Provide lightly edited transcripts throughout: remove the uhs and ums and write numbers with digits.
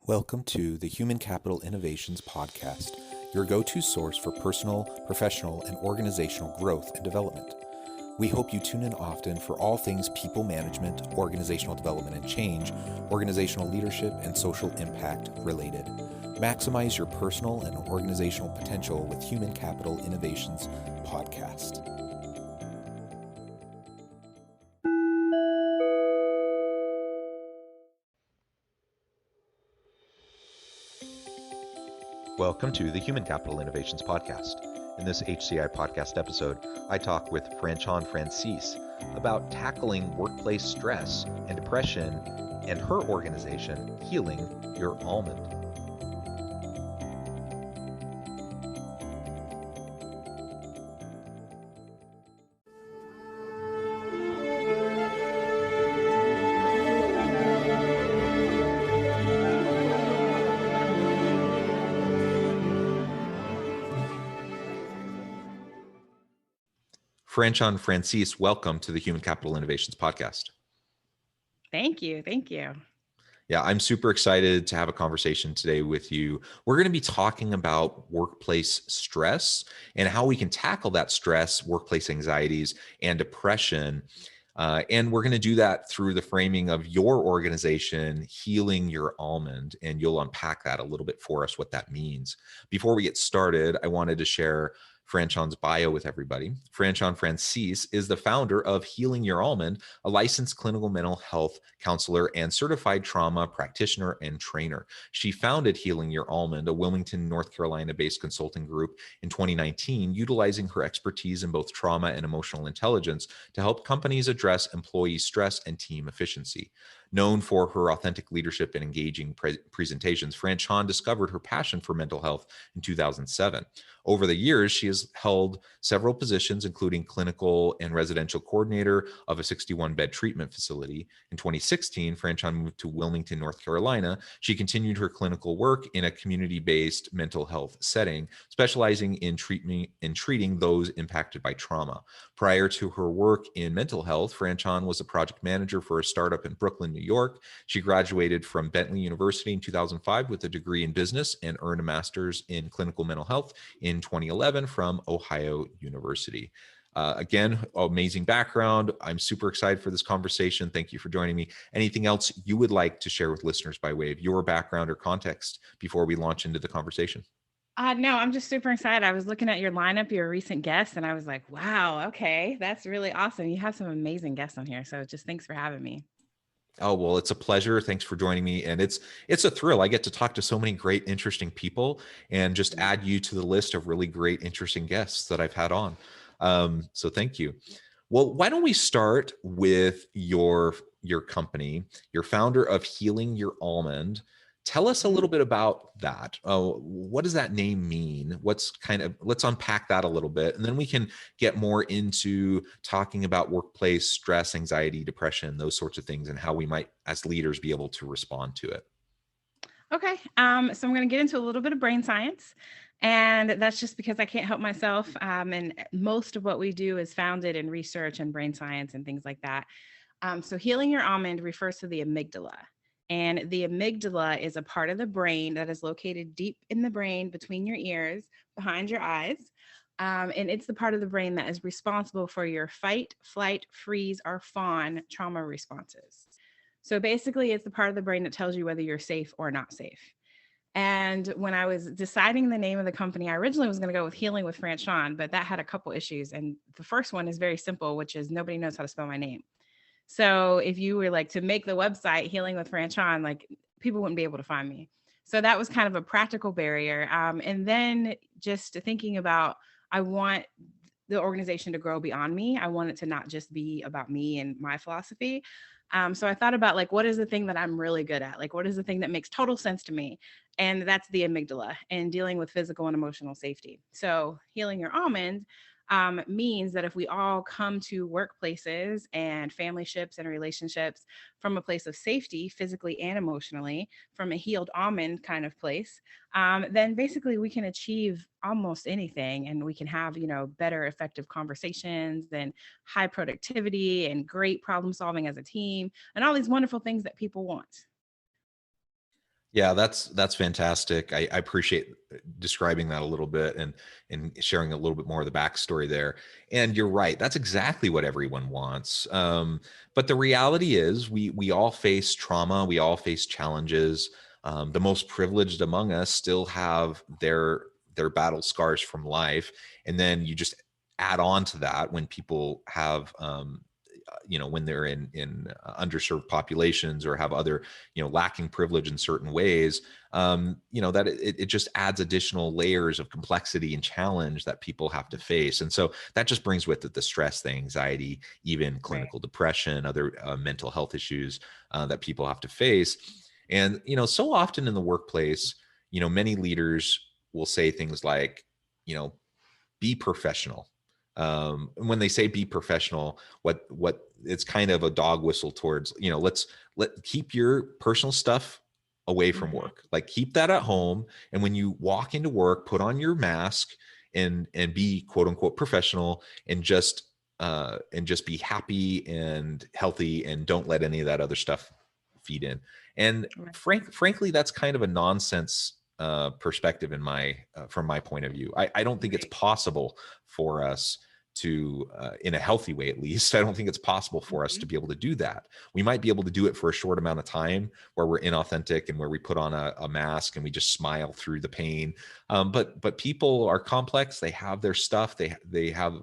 Welcome to the Human Capital Innovations Podcast, your go-to source for personal, professional, and organizational growth and development. We hope you tune in often for all things people management, organizational development and change, organizational leadership, and social impact related. Maximize your personal and organizational potential with Human Capital Innovations Podcast. Welcome to the Human Capital Innovations Podcast. In this HCI podcast episode, I talk with Franchon about tackling workplace stress and depression and her organization, Healing Your Almond. Franchon, welcome to the Human Capital Innovations Podcast. Thank you. Thank you. Yeah, I'm super excited to have a conversation today with you. We're going to be talking about workplace stress and how we can tackle that stress, workplace anxieties, and depression. And we're going to do that through the framing of your organization, Healing Your Almond, and you'll unpack that a little bit for us, what that means. Before we get started, I wanted to share Franchon's bio with everybody. Franchon is the founder of Healing Your Almond, a licensed clinical mental health counselor and certified trauma practitioner and trainer. She founded Healing Your Almond, a Wilmington, North Carolina-based consulting group in 2019, utilizing her expertise in both trauma and emotional intelligence to help companies address employee stress and team efficiency. Known for her authentic leadership and engaging presentations, Franchon discovered her passion for mental health in 2007. Over the years, she has held several positions, including clinical and residential coordinator of a 61-bed treatment facility. In 2016, Franchon moved to Wilmington, North Carolina. She continued her clinical work in a community-based mental health setting, specializing in treating those impacted by trauma. Prior to her work in mental health, Franchon was a project manager for a startup in Brooklyn, New York. She graduated from Bentley University in 2005 with a degree in business and earned a master's in clinical mental health in 2011 from Ohio University. Again, amazing background. I'm super excited for this conversation. Thank you for joining me. Anything else you would like to share with listeners by way of your background or context before we launch into the conversation? No, I'm just super excited. I was looking at your lineup, your recent guests, and I was like, wow, okay, that's really awesome. You have some amazing guests on here. So just thanks for having me. Oh, well, it's a pleasure. Thanks for joining me. And it's a thrill. I get to talk to so many great, interesting people and just add you to the list of really great, interesting guests that I've had on. So thank you. Well, why don't we start with your company, your founder of Healing Your Almond. Tell us a little bit about that. What does that name mean? Let's unpack that a little bit. And then we can get more into talking about workplace stress, anxiety, depression, those sorts of things, and how we might, as leaders, be able to respond to it. Okay. So I'm going to get into a little bit of brain science. And that's just because I can't help myself. And most of what we do is founded in research and brain science and things like that. So Healing Your Almond refers to the amygdala. And the amygdala is a part of the brain that is located deep in the brain between your ears, behind your eyes. And it's the part of the brain that is responsible for your fight, flight, freeze, or fawn trauma responses. So basically, it's the part of the brain that tells you whether you're safe or not safe. And when I was deciding the name of the company, I originally was going to go with Healing with Franchon, but that had a couple issues. And the first one is very simple, which is nobody knows how to spell my name. So if you were like to make the website Healing with Franchon, like people wouldn't be able to find me. So that was kind of a practical barrier. And then just thinking about, I want the organization to grow beyond me. I want it to not just be about me and my philosophy. So I thought about like, what is the thing that I'm really good at? Like, what is the thing that makes total sense to me? And that's the amygdala and dealing with physical and emotional safety. So Healing Your Almond means that if we all come to workplaces and family ships and relationships from a place of safety, physically and emotionally, from a healed almond kind of place, then basically we can achieve almost anything, and we can have, better effective conversations and high productivity and great problem solving as a team and all these wonderful things that people want. Yeah, that's fantastic. I appreciate describing that a little bit and sharing a little bit more of the backstory there. And you're right, that's exactly what everyone wants. But the reality is, we all face trauma, we all face challenges. The most privileged among us still have their battle scars from life, and then you just add on to that when people have when they're in underserved populations or have other lacking privilege in certain ways, that it just adds additional layers of complexity and challenge that people have to face. And so that just brings with it the stress, the anxiety, even Right. clinical depression, other mental health issues that people have to face. And so often in the workplace, many leaders will say things like, you know be professional. And when they say be professional, what it's kind of a dog whistle towards, let keep your personal stuff away from Hmm. work. Like, keep that at home. And when you walk into work, put on your mask and be quote unquote professional, and just be happy and healthy, and don't let any of that other stuff feed in. And Right. frankly, that's kind of a nonsense perspective in my from my point of view. I don't think it's Right. possible for us to, in a healthy way at least, I don't think it's possible for us Hmm. to be able to do that. We might be able to do it for a short amount of time where we're inauthentic and where we put on a mask and we just smile through the pain. But people are complex. They have their stuff. They have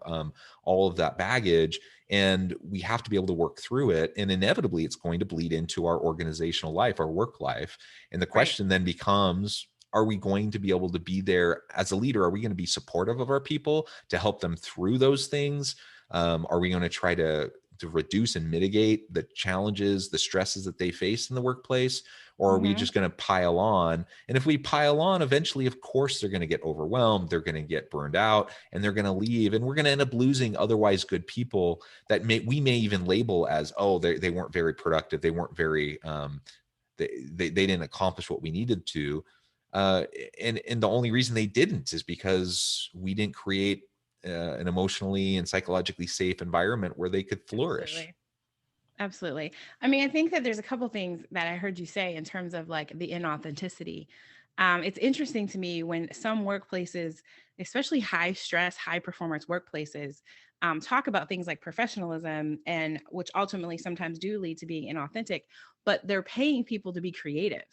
all of that baggage, and we have to be able to work through it. And inevitably, it's going to bleed into our organizational life, our work life. And the Right. question then becomes, are we going to be able to be there as a leader? Are we going to be supportive of our people to help them through those things? Are we going to try to reduce and mitigate the challenges, the stresses that they face in the workplace? Or are we Hmm. just going to pile on? And if we pile on, eventually, of course, they're going to get overwhelmed. They're going to get burned out, and they're going to leave. And we're going to end up losing otherwise good people that we may even label as, oh, they weren't very productive. They weren't very, they didn't accomplish what we needed to. uh, and the only reason they didn't is because we didn't create an emotionally and psychologically safe environment where they could flourish. Absolutely. Absolutely. I mean, I think that there's a couple things that I heard you say in terms of like the inauthenticity. It's interesting to me when some workplaces, especially high stress, high performance workplaces, talk about things like professionalism, and which ultimately sometimes do lead to being inauthentic, but they're paying people to be creative.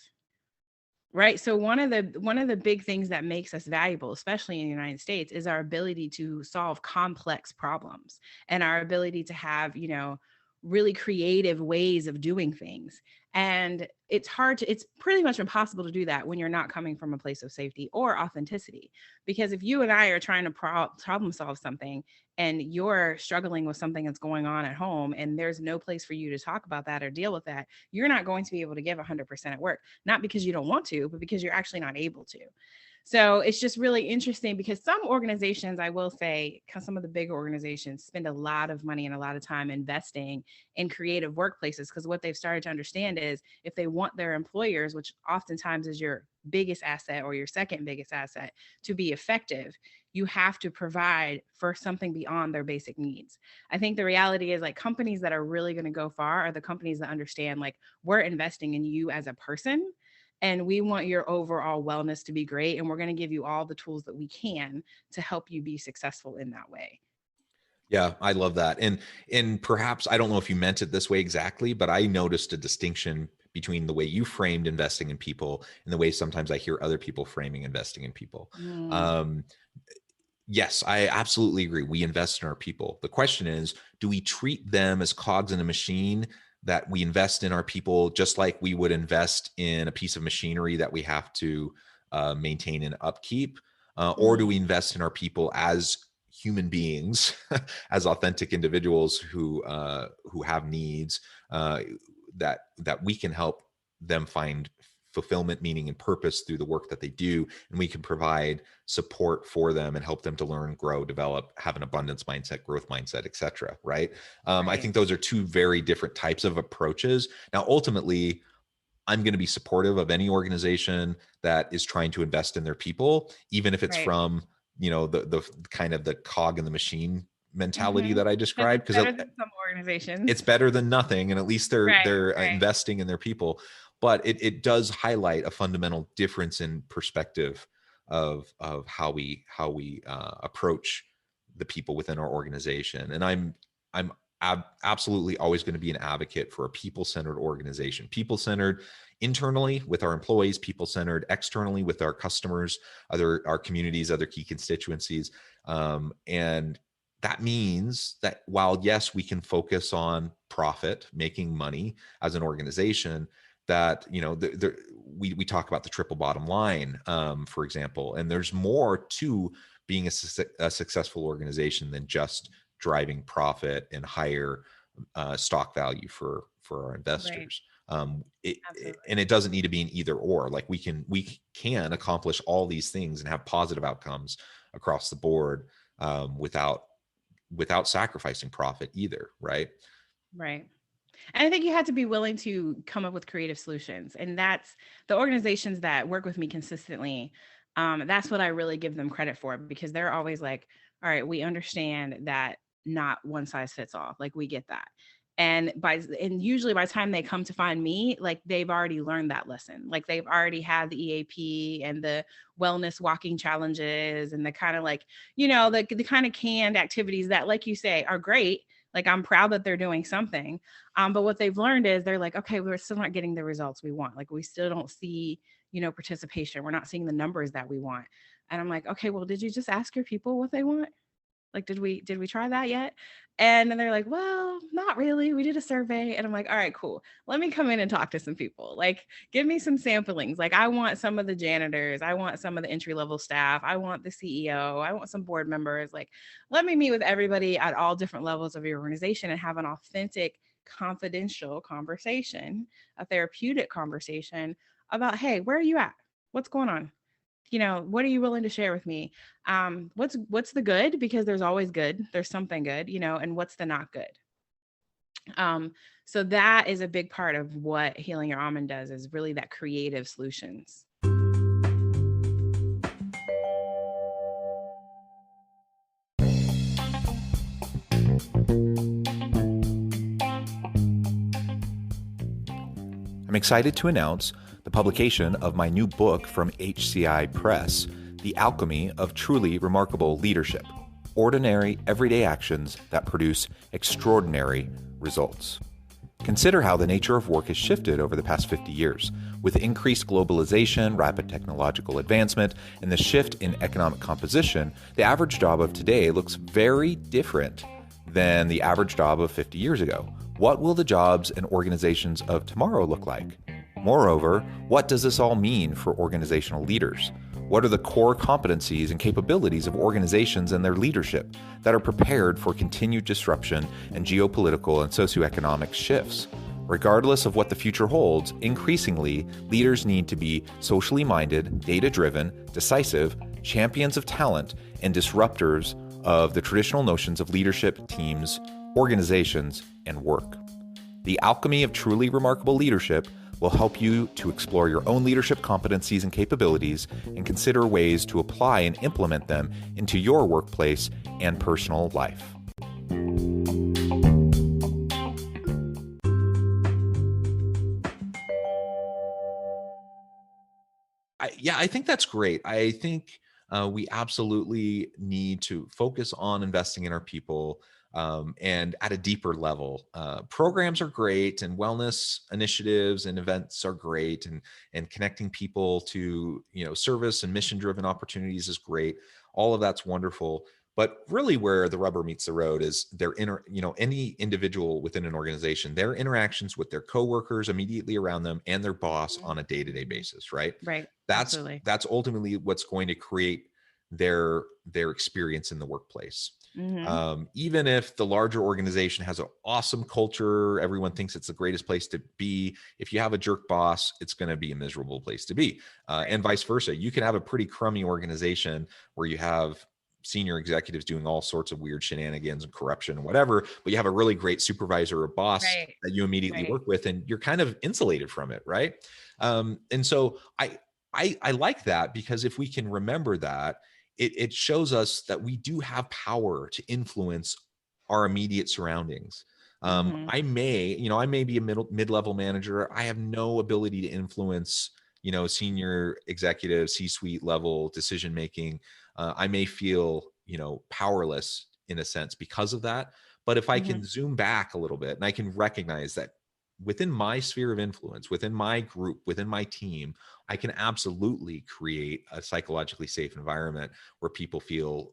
Right. So one of the big things that makes us valuable, especially in the United States, is our ability to solve complex problems and our ability to have, really creative ways of doing things. And it's pretty much impossible to do that when you're not coming from a place of safety or authenticity. Because if you and I are trying to problem solve something and you're struggling with something that's going on at home and there's no place for you to talk about that or deal with that, you're not going to be able to give 100% at work, not because you don't want to, but because you're actually not able to. So it's just really interesting because some organizations, I will say, 'cause some of the bigger organizations spend a lot of money and a lot of time investing in creative workplaces, because what they've started to understand is if they want their employers, which oftentimes is your biggest asset or your second biggest asset, to be effective, you have to provide for something beyond their basic needs. I think the reality is like companies that are really going to go far are the companies that understand like we're investing in you as a person and we want your overall wellness to be great, and we're going to give you all the tools that we can to help you be successful in that way. Yeah, I love that. And perhaps, I don't know if you meant it this way exactly, but I noticed a distinction between the way you framed investing in people and the way sometimes I hear other people framing investing in people. Mm, Um, yes, I absolutely agree. We invest in our people. The question is, do we treat them as cogs in a machine, that we invest in our people just like we would invest in a piece of machinery that we have to maintain and upkeep? Or do mm, we invest in our people as human beings, as authentic individuals who have needs, that we can help them find fulfillment, meaning, and purpose through the work that they do, and we can provide support for them and help them to learn, grow, develop, have an abundance mindset, growth mindset, etc. Right? I right, think those are two very different types of approaches. Now, ultimately, I'm going to be supportive of any organization that is trying to invest in their people, even if it's right. from the kind of the cog in the machine mentality Mm-hmm. that I Because described, it's because better than some it's organizations. better than nothing, and at least they're Right, they're right, investing in their people. but it does highlight a fundamental difference in perspective of how we approach the people within our organization. And I'm absolutely always going to be an advocate for a people-centered organization, people-centered internally with our employees, people-centered externally with our customers, our communities, other key constituencies. And that means that while, yes, we can focus on profit, making money as an organization, that, we talk about the triple bottom line, for example, and there's more to being a successful organization than just driving profit and higher stock value for our Right. investors. Absolutely. And it doesn't need to be an either or. Like we can accomplish all these things and have positive outcomes across the board, without sacrificing profit either, right? Right. And I think you had to be willing to come up with creative solutions. And that's the organizations that work with me consistently. That's what I really give them credit for, because they're always like, all right, we understand that not one size fits all. Like, we get that. And usually by the time they come to find me, like, they've already learned that lesson. Like, they've already had the EAP and the wellness walking challenges and the kind of, like, the kind of canned activities that, like you say, are great. Like, I'm proud that they're doing something. But what they've learned is they're like, okay, we're still not getting the results we want. Like, we still don't see, participation. We're not seeing the numbers that we want. And I'm like, okay, well, did you just ask your people what they want? Like, did we try that yet? And then they're like, well, not really. We did a survey. And I'm like, all right, cool. Let me come in and talk to some people. Like, give me some samplings. Like, I want some of the janitors. I want some of the entry level staff. I want the CEO. I want some board members. Like, let me meet with everybody at all different levels of your organization and have an authentic, confidential conversation, a therapeutic conversation about, hey, where are you at? What's going on? What are you willing to share with me? What's the good? Because there's always good. There's something good, and what's the not good? So that is a big part of what Healing Your Almond does, is really that creative solutions. I'm excited to announce the publication of my new book from HCI Press, The Alchemy of Truly Remarkable Leadership: Ordinary, Everyday Actions That Produce Extraordinary Results. Consider how the nature of work has shifted over the past 50 years. With increased globalization, rapid technological advancement, and the shift in economic composition, the average job of today looks very different than the average job of 50 years ago. What will the jobs and organizations of tomorrow look like? Moreover, what does this all mean for organizational leaders? What are the core competencies and capabilities of organizations and their leadership that are prepared for continued disruption and geopolitical and socioeconomic shifts? Regardless of what the future holds, increasingly, leaders need to be socially minded, data-driven, decisive, champions of talent, and disruptors of the traditional notions of leadership, teams, organizations, and work. The Alchemy of Truly Remarkable Leadership will help you to explore your own leadership competencies and capabilities and consider ways to apply and implement them into your workplace and personal life. I think that's great. I think we absolutely need to focus on investing in our people, and at a deeper level. Programs are great, and wellness initiatives and events are great, and connecting people to service and mission driven opportunities is great. All of that's wonderful. But really, where the rubber meets the road is any individual within an organization, their interactions with their coworkers immediately around them and their boss Mhm. on a day-to-day basis, right? Right. That's Absolutely. that's ultimately what's going to create their experience in the workplace. Hmm. Even if the larger organization has an awesome culture, everyone thinks it's the greatest place to be. If you have a jerk boss, it's going to be a miserable place to be, Right. and vice versa. You can have a pretty crummy organization where you have senior executives doing all sorts of weird shenanigans and corruption and whatever, but you have a really great supervisor or boss Right. that you immediately Right. work with, and you're kind of insulated from it, right? And so I like that, because if we can remember that, it shows us that we do have power to influence our immediate surroundings. Mm-hmm. I may be a mid-level manager. I have no ability to influence, senior executive, C-suite level decision making. I may feel, powerless in a sense because of that. But if I Mm-hmm. can zoom back a little bit and I can recognize that within my sphere of influence, within my group, within my team, I can absolutely create a psychologically safe environment where people feel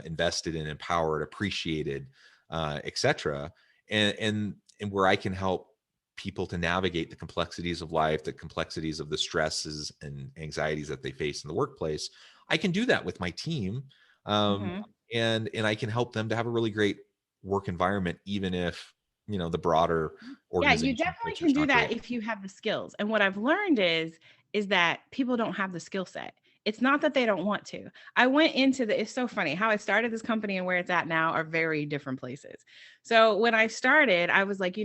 invested in, empowered, appreciated, etc. And where I can help people to navigate the complexities of life, the complexities of the stresses and anxieties that they face in the workplace. I can do that with my team, um, Mm-hmm. and I can help them to have a really great work environment, even if the broader Yeah, you organization definitely culture can is do not that great. if you have the skills. And what I've learned is that people don't have the skill set. It's not that they don't want to. I went into it's so funny how I started this company and where it's at now are very different places. So when I started, I was like,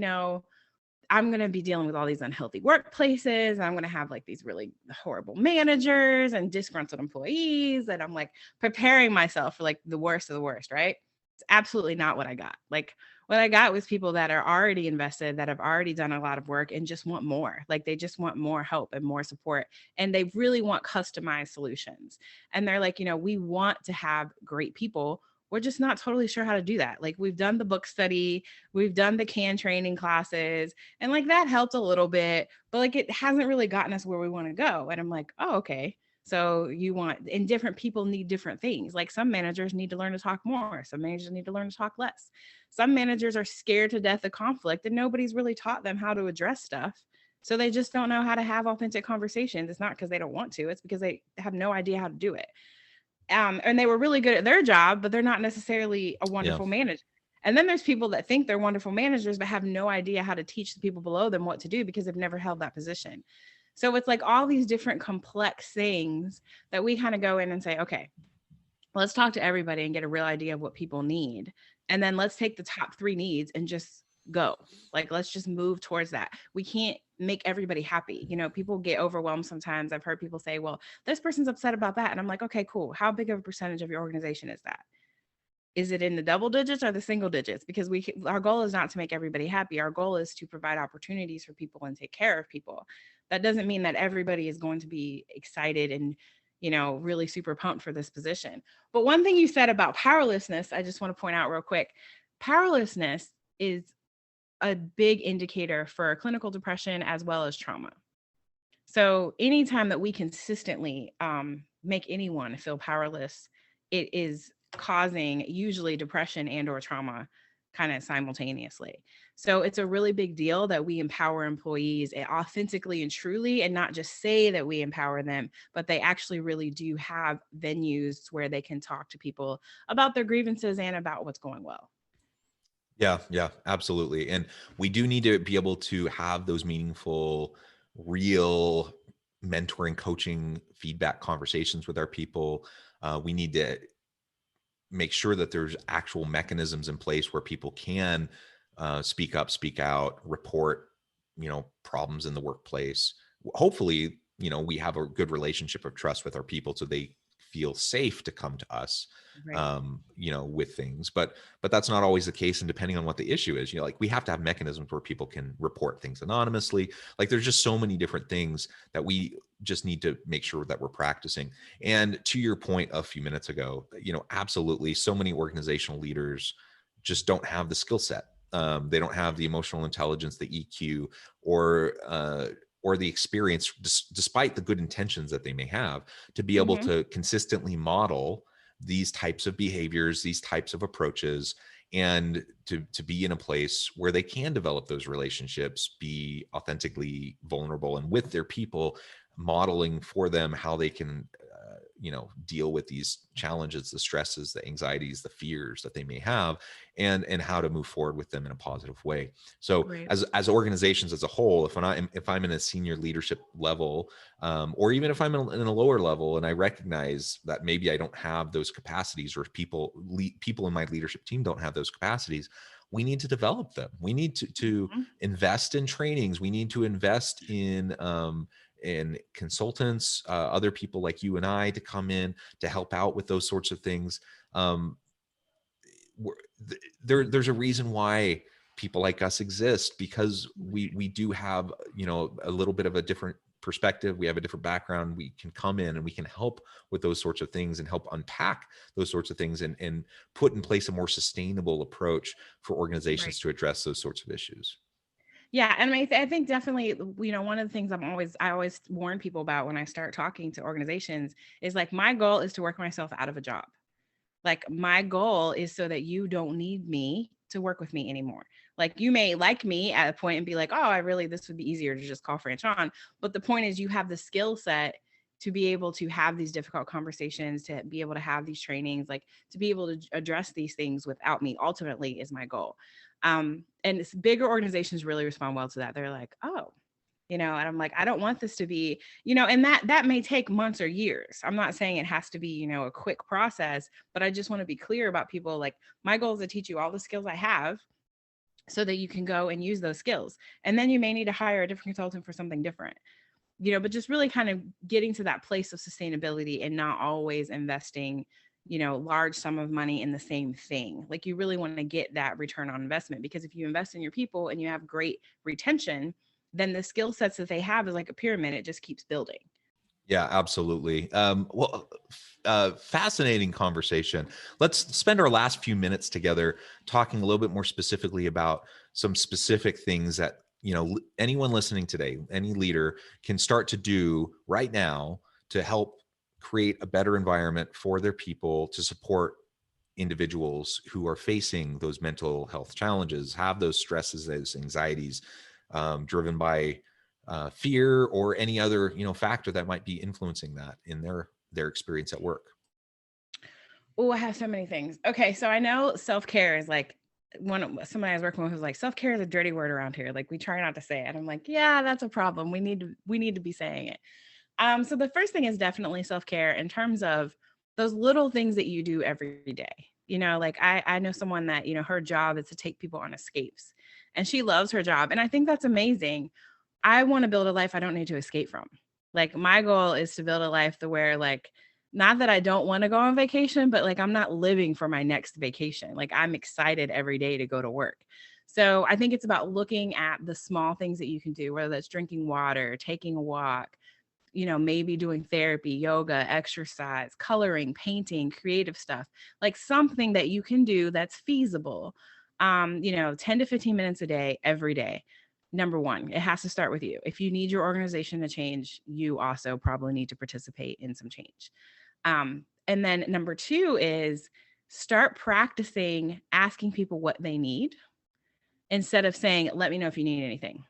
I'm going to be dealing with all these unhealthy workplaces. I'm going to have like these really horrible managers and disgruntled employees. And I'm like preparing myself for like the worst of the worst, right? It's absolutely not what I got. Like what I got was people that are already invested, that have already done a lot of work and just want more. Like they just want more help and more support. And they really want customized solutions. And they're like, we want to have great people. We're just not totally sure how to do that. Like we've done the book study, we've done the can training classes, and like that helped a little bit, but like it hasn't really gotten us where we want to go. And I'm like, oh, okay. So and different people need different things. Like some managers need to learn to talk more. Some managers need to learn to talk less. Some managers are scared to death of conflict and nobody's really taught them how to address stuff. So they just don't know how to have authentic conversations. It's not because they don't want to, it's because they have no idea how to do it. And they were really good at their job, but they're not necessarily a Yeah. wonderful manager. And then there's people that think they're wonderful managers, but have no idea how to teach the people below them what to do because they've never held that position. So it's like all these different complex things that we kind of go in and say, okay, let's talk to everybody and get a real idea of what people need. And then let's take the top 3 needs and just go. Like, let's just move towards that. We can't make everybody happy. People get overwhelmed sometimes. I've heard people say, well, this person's upset about that. And I'm like, okay, cool. How big of a percentage of your organization is that? Is it in the double digits or the single digits? Because our goal is not to make everybody happy. Our goal is to provide opportunities for people and take care of people. That doesn't mean that everybody is going to be excited and really super pumped for this position. But one thing you said about powerlessness, I just want to point out real quick. Powerlessness is a big indicator for clinical depression as well as trauma. So anytime that we consistently make anyone feel powerless, it is causing usually depression and or trauma kind of simultaneously. So it's a really big deal that we empower employees authentically and truly, and not just say that we empower them, but they actually really do have venues where they can talk to people about their grievances and about what's going well. Yeah, yeah, absolutely. And we do need to be able to have those meaningful, real mentoring, coaching, feedback conversations with our people. We need to make sure that there's actual mechanisms in place where people can speak up, speak out, report, problems in the workplace. Hopefully, we have a good relationship of trust with our people so they feel safe to come to us, Right. with things. But that's not always the case. And depending on what the issue is, like we have to have mechanisms where people can report things anonymously. Like there's just so many different things that we just need to make sure that we're practicing. And to your point a few minutes ago, absolutely, so many organizational leaders just don't have the skill set. They don't have the emotional intelligence, the EQ, or the experience, despite the good intentions that they may have, to be able Mm-hmm. to consistently model these types of behaviors, these types of approaches, and to be in a place where they can develop those relationships, be authentically vulnerable and with their people, modeling for them how they can deal with these challenges, the stresses, the anxieties, the fears that they may have, and how to move forward with them in a positive way. So Right. as organizations as a whole, if I'm in a senior leadership level, or even if I'm in a lower level and I recognize that maybe I don't have those capacities, or people in my leadership team don't have those capacities, we need to develop them. We need to Mhm. invest in trainings. We need to invest in consultants, other people like you and I to come in to help out with those sorts of things. Um, there's a reason why people like us exist because we do have, a little bit of a different perspective. We have a different background. We can come in and we can help with those sorts of things and help unpack those sorts of things and put in place a more sustainable approach for Right. organizations to address those sorts of issues. Yeah, and I think definitely, one of the things I always warn people about when I start talking to organizations is like, my goal is to work myself out of a job. Like, my goal is so that you don't need me to work with me anymore. Like, you may like me at a point and be like, oh, this would be easier to just call Franchon. But the point is, you have the skill set to be able to have these difficult conversations, to be able to have these trainings, like to be able to address these things without me, ultimately is my goal. And it's bigger organizations really respond well to that. They're like, oh, and I'm like, I don't want this to be, and that may take months or years. I'm not saying it has to be, a quick process, but I just want to be clear about people. Like, my goal is to teach you all the skills I have so that you can go and use those skills. And then you may need to hire a different consultant for something different, but just really kind of getting to that place of sustainability and not always investing, large sum of money in the same thing. Like, you really want to get that return on investment, because if you invest in your people and you have great retention, then the skill sets that they have is like a pyramid. It just keeps building. Yeah, absolutely. Fascinating conversation. Let's spend our last few minutes together talking a little bit more specifically about some specific things that, anyone listening today, any leader can start to do right now to help create a better environment for their people, to support individuals who are facing those mental health challenges, have those stresses, those anxieties, driven by fear or any other factor that might be influencing that in their experience at work. Oh, I have so many things. Okay, so I know self-care is like, somebody I was working with was like, self-care is a dirty word around here. Like, we try not to say it. I'm like, yeah, that's a problem. We need to be saying it. So the first thing is definitely self-care in terms of those little things that you do every day. Like, I know someone that, her job is to take people on escapes, and she loves her job. And I think that's amazing. I want to build a life I don't need to escape from. Like, my goal is to build a life to where, like, not that I don't want to go on vacation, but like, I'm not living for my next vacation. Like, I'm excited every day to go to work. So I think it's about looking at the small things that you can do, whether that's drinking water, taking a walk, maybe doing therapy, yoga, exercise, coloring, painting, creative stuff, like something that you can do that's feasible. 10 to 15 minutes a day, every day. Number one, it has to start with you. If you need your organization to change, you also probably need to participate in some change. And then number two is start practicing asking people what they need instead of saying, let me know if you need anything.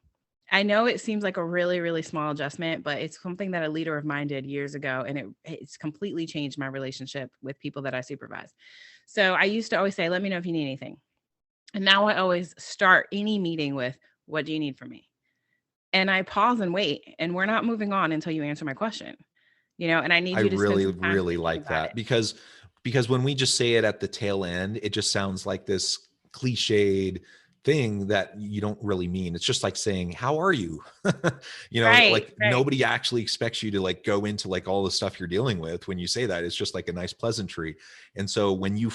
I know it seems like a really, really small adjustment, but it's something that a leader of mine did years ago, and it's completely changed my relationship with people that I supervise. So I used to always say, let me know if you need anything. And now I always start any meeting with, what do you need from me? And I pause and wait, and we're not moving on until you answer my question, and I need I you to spend really, some time really thinking like about it. that because when we just say it at the tail end, it just sounds like this cliched thing that you don't really mean. It's just like saying, how are you? Right, Like, right. nobody actually expects you to like go into like all the stuff you're dealing with when you say that. It's just like a nice pleasantry. And so when you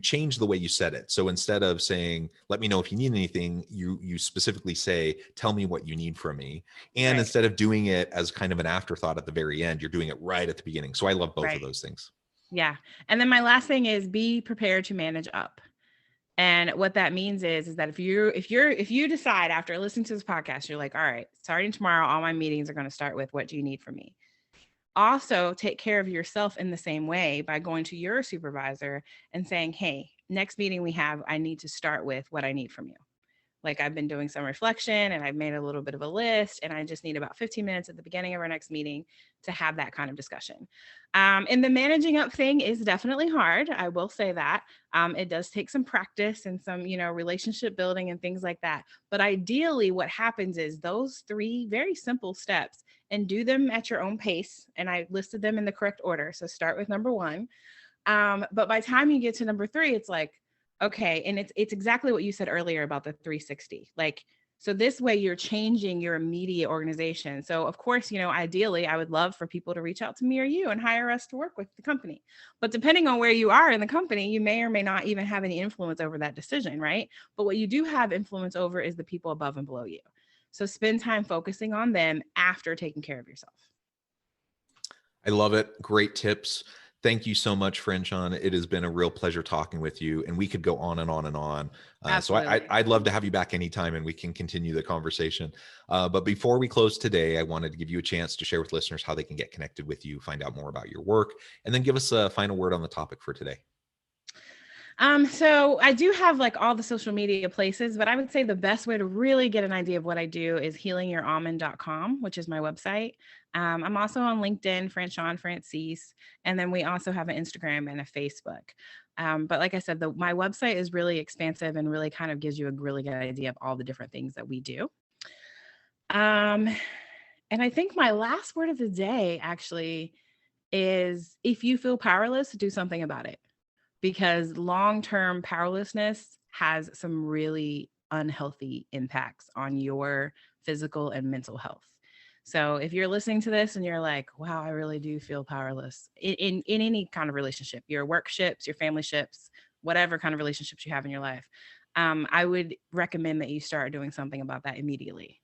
change the way you said it. So instead of saying, let me know if you need anything, you specifically say, tell me what you need from me. And Right, instead of doing it as kind of an afterthought at the very end, you're doing it right at the beginning. So I love both of right. those things. Yeah. And then my last thing is, be prepared to manage up. And what that means is that if you decide after listening to this podcast, you're like, all right, starting tomorrow, all my meetings are going to start with, what do you need from me? Also, take care of yourself in the same way by going to your supervisor and saying, hey, next meeting we have, I need to start with what I need from you. Like, I've been doing some reflection and I've made a little bit of a list, and I just need about 15 minutes at the beginning of our next meeting to have that kind of discussion. And the managing up thing is definitely hard. I will say that. It does take some practice and some, relationship building and things like that. But ideally, what happens is those three very simple steps, and do them at your own pace. And I listed them in the correct order. So start with number one. But by the time you get to number three, it's like, okay, and it's exactly what you said earlier about the 360. Like, So this way you're changing your immediate organization. So of course, ideally I would love for people to reach out to me or you and hire us to work with the company. But depending on where you are in the company, you may or may not even have any influence over that decision, right? But what you do have influence over is the people above and below you. So spend time focusing on them after taking care of yourself. I love it. Great tips. Thank you so much, Franchon. It has been a real pleasure talking with you, and we could go on and on and on. So Absolutely. I'd love to have you back anytime, and we can continue the conversation. But before we close today, I wanted to give you a chance to share with listeners how they can get connected with you, find out more about your work, and then give us a final word on the topic for today. So I do have like all the social media places, but I would say the best way to really get an idea of what I do is healingyouroalmond.com, which is my website. I'm also on LinkedIn, Franchon Francis, and then we also have an Instagram and a Facebook. But like I said, my website is really expansive and really kind of gives you a really good idea of all the different things that we do. And I think my last word of the day actually is, if you feel powerless, do something about it, because long-term powerlessness has some really unhealthy impacts on your physical and mental health. So if you're listening to this and you're like, wow, I really do feel powerless in any kind of relationship, your work ships, your family ships, whatever kind of relationships you have in your life, I would recommend that you start doing something about that immediately.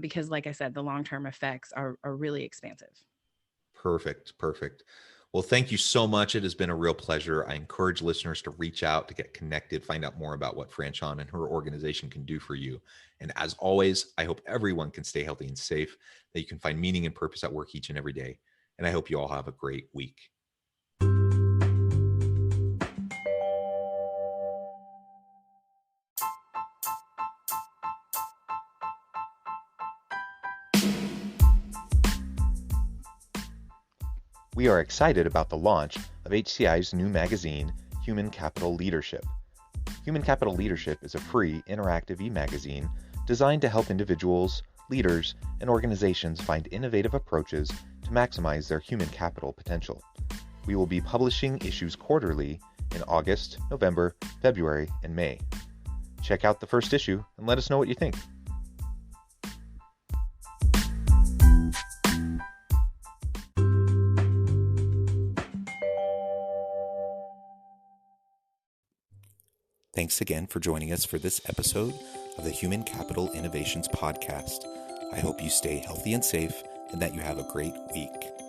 Because like I said, the long-term effects are really expansive. Perfect. Perfect. Well, thank you so much. It has been a real pleasure. I encourage listeners to reach out, to get connected, find out more about what Franchon and her organization can do for you. And as always, I hope everyone can stay healthy and safe, that you can find meaning and purpose at work each and every day. And I hope you all have a great week. We are excited about the launch of HCI's new magazine, Human Capital Leadership. Human Capital Leadership is a free, interactive e-magazine designed to help individuals, leaders, and organizations find innovative approaches to maximize their human capital potential. We will be publishing issues quarterly in August, November, February, and May. Check out the first issue and let us know what you think. Thanks again for joining us for this episode of the Human Capital Innovations Podcast. I hope you stay healthy and safe and that you have a great week.